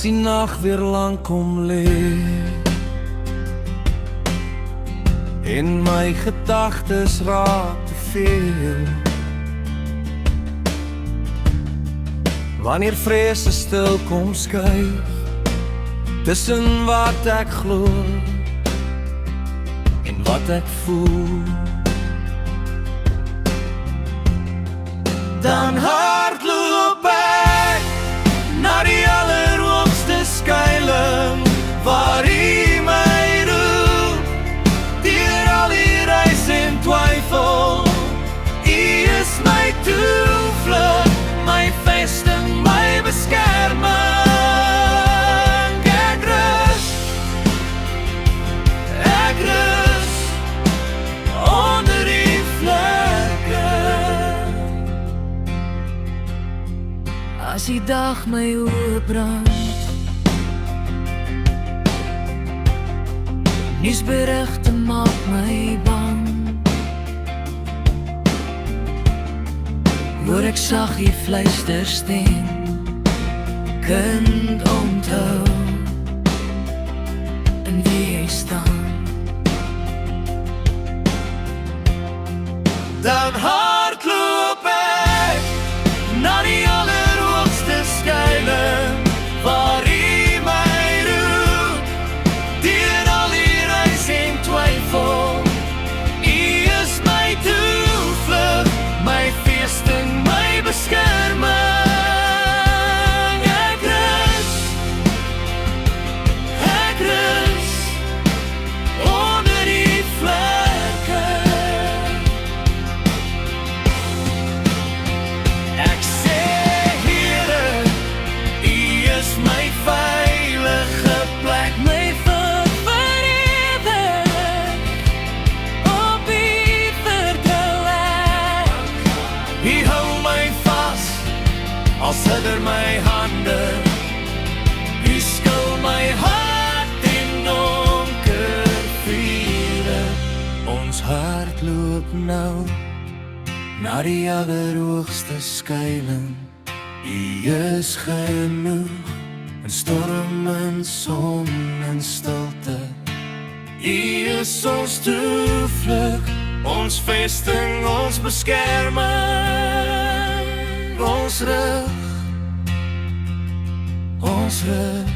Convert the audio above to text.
as die nag weer lang kom lê en my gedagtes raak te veel. Wanneer vrese stil kom skuif tussen wat ek glo en wat ek voel, dan hardloop ek na die allerhoogste skuilings waar U my roep, deur al die reis en twyfel. U is my toevlug, my vesting, my beskerming. Ek rus onder die vlekke. As die dag my oë brand, nuusberigte maak my bang, hoor ek sag die fluisterstem, kind onthou in wie jy staan. Dan hardloop ek na die allerhoogste skuilings waar U my roep, deur al die reis en twyfel. U is my toevlug, my vesting, my beskerming. Ek rus onder die vlekke. Ek sê, Here, U is my veilige plek, my forever. Op U vertrou ek. U hou my vas, al sidder my hande. U skil my hart in donker vure. Ons hart loop nou na die allerhoogste skuilings. U is genoeg in storm en son en stilte. U is ons toevlug, ons vesting, ons beskerming, ons rug, ons rug.